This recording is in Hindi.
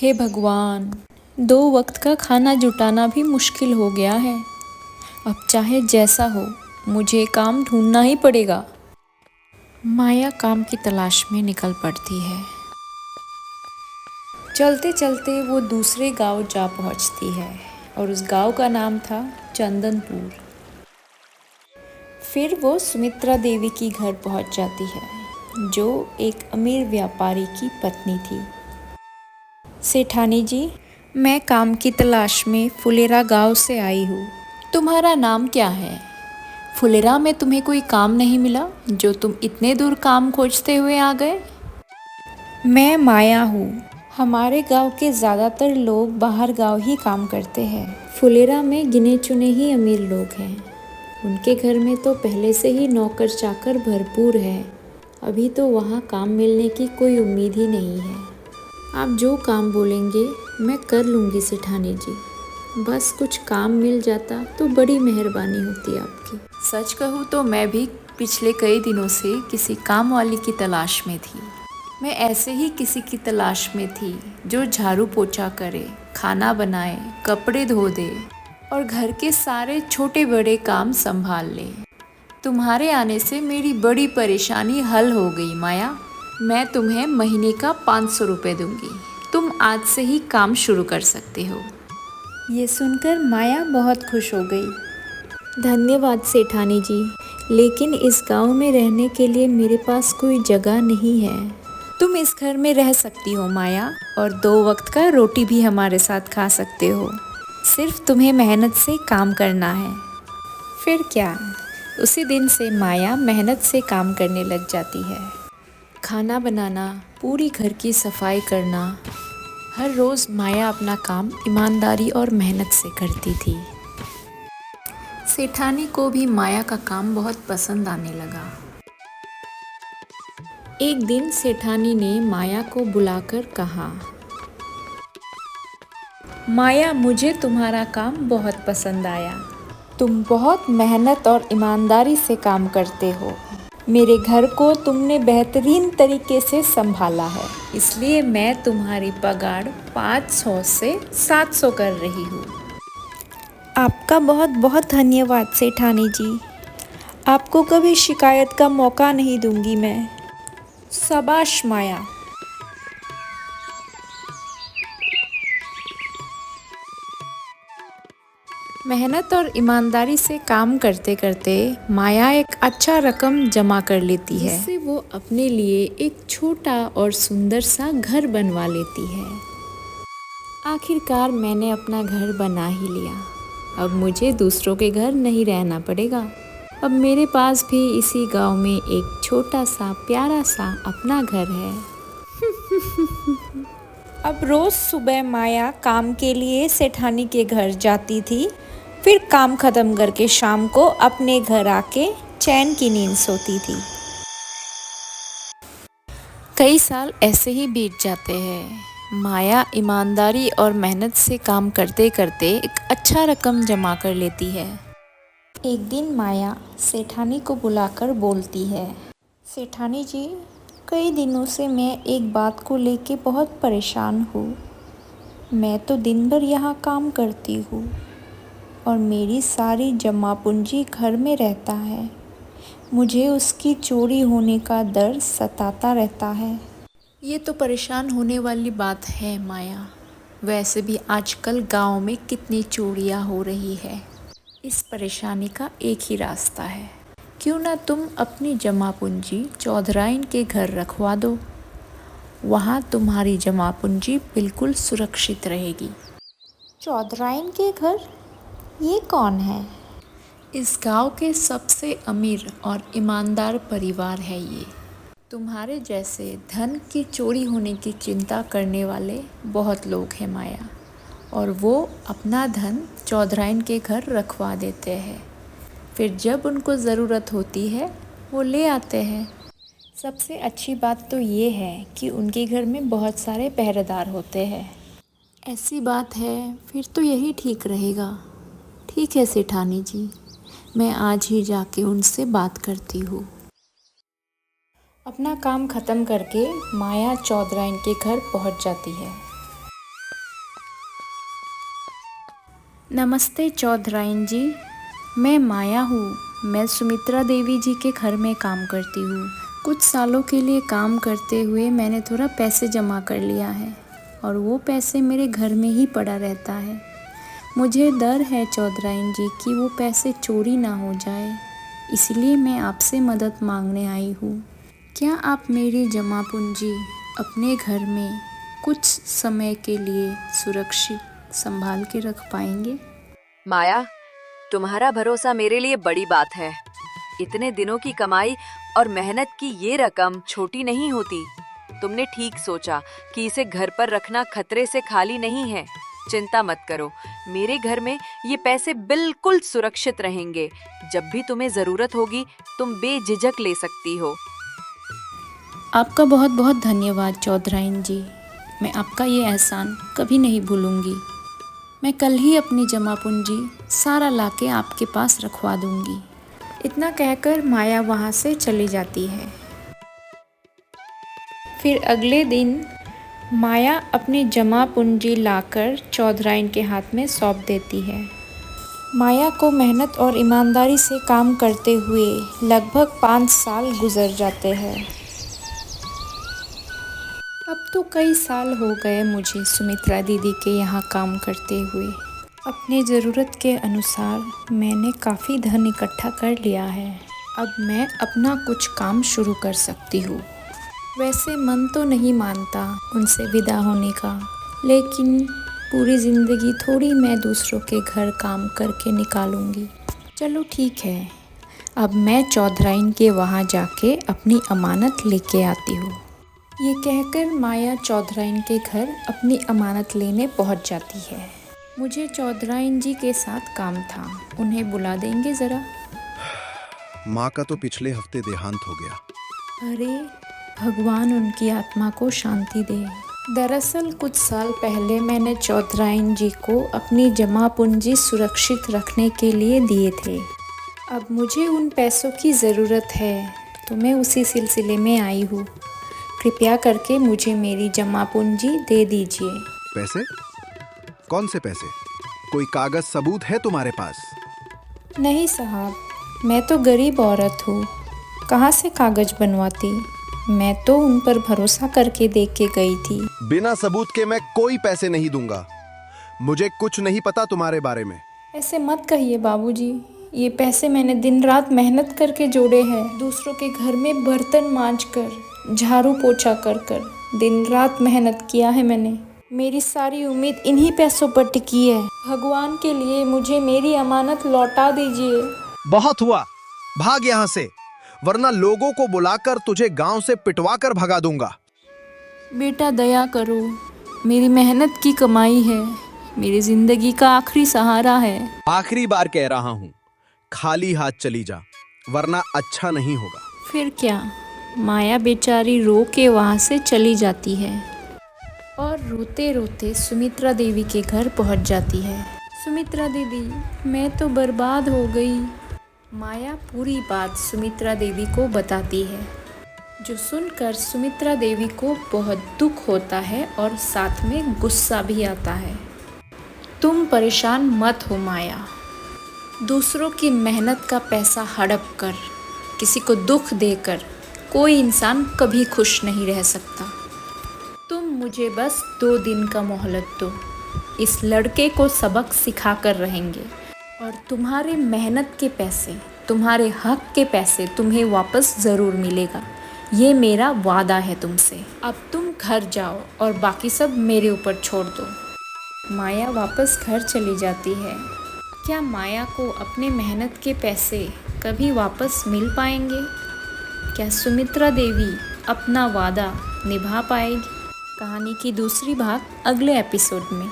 हे भगवान, 2 वक्त का खाना जुटाना भी मुश्किल हो गया है। अब चाहे जैसा हो, मुझे काम ढूंढना ही पड़ेगा। माया काम की तलाश में निकल पड़ती है। चलते चलते वो दूसरे गांव जा पहुंचती है और उस गांव का नाम था चंदनपुर। फिर वो सुमित्रा देवी की घर पहुंच जाती है, जो एक अमीर व्यापारी की पत्नी थी। सेठानी जी, मैं काम की तलाश में फुलेरा गांव से आई हूँ। तुम्हारा नाम क्या है? फुलेरा में तुम्हें कोई काम नहीं मिला जो तुम इतने दूर काम खोजते हुए आ गए? मैं माया हूँ। हमारे गांव के ज़्यादातर लोग बाहर गांव ही काम करते हैं। फुलेरा में गिने चुने ही अमीर लोग हैं। उनके घर में तो पहले से ही नौकर चाकर भरपूर है। अभी तो वहाँ काम मिलने की कोई उम्मीद ही नहीं है। आप जो काम बोलेंगे मैं कर लूँगी सेठानी जी। बस कुछ काम मिल जाता तो बड़ी मेहरबानी होती आपकी। सच कहूँ तो मैं भी पिछले कई दिनों से किसी काम वाली की तलाश में थी। मैं ऐसे ही किसी की तलाश में थी जो झाड़ू पोछा करे, खाना बनाए, कपड़े धो दे और घर के सारे छोटे बड़े काम संभाल ले। तुम्हारे आने से मेरी बड़ी परेशानी हल हो गई माया। मैं तुम्हें महीने का 500 रुपये दूंगी। तुम आज से ही काम शुरू कर सकते हो। ये सुनकर माया बहुत खुश हो गई। धन्यवाद सेठानी जी, लेकिन इस गांव में रहने के लिए मेरे पास कोई जगह नहीं है। तुम इस घर में रह सकती हो माया, और 2 वक्त का रोटी भी हमारे साथ खा सकते हो। सिर्फ तुम्हें मेहनत से काम करना है। फिर क्या, उसी दिन से माया मेहनत से काम करने लग जाती है। खाना बनाना, पूरी घर की सफाई करना, हर रोज़ माया अपना काम ईमानदारी और मेहनत से करती थी। सेठानी को भी माया का काम बहुत पसंद आने लगा। एक दिन सेठानी ने माया को बुलाकर कहा, माया, मुझे तुम्हारा काम बहुत पसंद आया। तुम बहुत मेहनत और ईमानदारी से काम करते हो। मेरे घर को तुमने बेहतरीन तरीके से संभाला है, इसलिए मैं तुम्हारी पगार 500 से 700 कर रही हूँ। आपका बहुत बहुत धन्यवाद सेठानी जी। आपको कभी शिकायत का मौका नहीं दूंगी मैं। शाबाश माया। मेहनत और ईमानदारी से काम करते करते माया एक अच्छा रकम जमा कर लेती है, जिससे वो अपने लिए एक छोटा और सुंदर सा घर बनवा लेती है। आखिरकार मैंने अपना घर बना ही लिया। अब मुझे दूसरों के घर नहीं रहना पड़ेगा। अब मेरे पास भी इसी गांव में एक छोटा सा प्यारा सा अपना घर है। अब रोज़ सुबह माया काम के लिए सेठानी के घर जाती थी। फिर काम खत्म करके शाम को अपने घर आके चैन की नींद सोती थी। कई साल ऐसे ही बीत जाते हैं। माया ईमानदारी और मेहनत से काम करते करते एक अच्छा रकम जमा कर लेती है। एक दिन माया सेठानी को बुलाकर बोलती है, सेठानी जी, कई दिनों से मैं एक बात को लेके बहुत परेशान हूँ। मैं तो दिन भर यहाँ काम करती हूँ और मेरी सारी जमा पूंजी घर में रहता है। मुझे उसकी चोरी होने का डर सताता रहता है। ये तो परेशान होने वाली बात है माया। वैसे भी आजकल गांव में कितनी चोरियां हो रही है। इस परेशानी का एक ही रास्ता है। क्यों ना तुम अपनी जमा पूंजी चौधराइन के घर रखवा दो। वहाँ तुम्हारी जमा पूंजी बिल्कुल सुरक्षित रहेगी। चौधराइन के घर? ये कौन है? इस गांव के सबसे अमीर और ईमानदार परिवार है ये। तुम्हारे जैसे धन की चोरी होने की चिंता करने वाले बहुत लोग हैं माया, और वो अपना धन चौधराइन के घर रखवा देते हैं। फिर जब उनको ज़रूरत होती है वो ले आते हैं। सबसे अच्छी बात तो ये है कि उनके घर में बहुत सारे पहरेदार होते हैं। ऐसी बात है, फिर तो यही ठीक रहेगा। ठीक है सेठानी जी, मैं आज ही जाके उनसे बात करती हूँ। अपना काम ख़त्म करके माया चौधराइन के घर पहुँच जाती है। नमस्ते चौधराइन जी, मैं माया हूँ। मैं सुमित्रा देवी जी के घर में काम करती हूँ। कुछ सालों के लिए काम करते हुए मैंने थोड़ा पैसे जमा कर लिया है और वो पैसे मेरे घर में ही पड़ा रहता है। मुझे डर है चौधराइन जी कि वो पैसे चोरी ना हो जाए, इसलिए मैं आपसे मदद मांगने आई हूँ। क्या आप मेरी जमा पूंजी अपने घर में कुछ समय के लिए सुरक्षित संभाल के रख पाएंगे? माया, तुम्हारा भरोसा मेरे लिए बड़ी बात है। इतने दिनों की कमाई और मेहनत की ये रकम छोटी नहीं होती। तुमने ठीक सोचा कि इसे घर पर रखना खतरे से खाली नहीं है। चिंता मत करो, मेरे घर में ये पैसे बिल्कुल सुरक्षित रहेंगे। जब भी तुम्हें जरूरत होगी तुम बेझिझक ले सकती हो। आपका बहुत बहुत धन्यवाद चौधराइन जी। मैं आपका ये एहसान कभी नहीं भूलूंगी। मैं कल ही अपनी जमा पूंजी सारा लाके आपके पास रखवा दूंगी। इतना कहकर माया वहाँ से चली जाती है। फिर अगले दिन माया अपनी जमा पूंजी लाकर चौधराइन के हाथ में सौंप देती है। माया को मेहनत और ईमानदारी से काम करते हुए लगभग 5 साल गुजर जाते हैं। अब तो कई साल हो गए मुझे सुमित्रा दीदी के यहाँ काम करते हुए। अपनी ज़रूरत के अनुसार मैंने काफ़ी धन इकट्ठा कर लिया है। अब मैं अपना कुछ काम शुरू कर सकती हूँ। वैसे मन तो नहीं मानता उनसे विदा होने का, लेकिन पूरी ज़िंदगी थोड़ी मैं दूसरों के घर काम करके निकालूंगी। चलो ठीक है, अब मैं चौधराइन के वहाँ जाके अपनी अमानत लेके आती हूँ। ये कहकर माया चौधराइन के घर अपनी अमानत लेने पहुँच जाती है। मुझे चौधराइन जी के साथ काम था, उन्हें बुला देंगे ज़रा। माँ का तो पिछले हफ्ते देहांत हो गया। अरे भगवान उनकी आत्मा को शांति दे। दरअसल कुछ साल पहले मैंने चौधराइन जी को अपनी जमा पूंजी सुरक्षित रखने के लिए दिए थे। अब मुझे उन पैसों की ज़रूरत है, तो मैं उसी सिलसिले में आई हूँ। कृपया करके मुझे मेरी जमा पूंजी दे दीजिए। पैसे? कौन से पैसे? कोई कागज सबूत है तुम्हारे पास? नहीं साहब, मैं तो गरीब औरत हूँ, कहाँ से कागज बनवाती। मैं तो उन पर भरोसा करके दे के गई थी। बिना सबूत के मैं कोई पैसे नहीं दूंगा। मुझे कुछ नहीं पता तुम्हारे बारे में। ऐसे मत कहिए बाबूजी, ये पैसे मैंने दिन रात मेहनत करके जोड़े हैं। दूसरों के घर में बर्तन मांज कर, झाड़ू पोछा कर दिन रात मेहनत किया है मैंने। मेरी सारी उम्मीद इन्हीं पैसों पर टिकी है। भगवान के लिए मुझे मेरी अमानत लौटा दीजिए। बहुत हुआ, भाग यहाँ से, वरना लोगों को बुलाकर तुझे गांव से पिटवा कर भगा दूंगा। बेटा दया करो, मेरी मेहनत की कमाई है, मेरी जिंदगी का आखिरी सहारा है। आखिरी बार कह रहा हूँ, खाली हाथ चली जा, वरना अच्छा नहीं होगा। फिर क्या, माया बेचारी रो के वहाँ से चली जाती है और रोते रोते सुमित्रा देवी के घर पहुँच जाती है। सुमित्रा दीदी, मैं तो बर्बाद हो गई। माया पूरी बात सुमित्रा देवी को बताती है, जो सुनकर सुमित्रा देवी को बहुत दुख होता है और साथ में गुस्सा भी आता है। तुम परेशान मत हो माया, दूसरों की मेहनत का पैसा हड़प कर, किसी को दुख देकर कोई इंसान कभी खुश नहीं रह सकता। तुम मुझे बस 2 दिन का मोहलत दो, इस लड़के को सबक सिखा कर रहेंगे और तुम्हारे मेहनत के पैसे, तुम्हारे हक के पैसे तुम्हें वापस ज़रूर मिलेगा। ये मेरा वादा है तुमसे। अब तुम घर जाओ और बाकी सब मेरे ऊपर छोड़ दो। माया वापस घर चली जाती है। क्या माया को अपने मेहनत के पैसे कभी वापस मिल पाएंगे? क्या सुमित्रा देवी अपना वादा निभा पाएगी? कहानी की दूसरी भाग अगले एपिसोड में।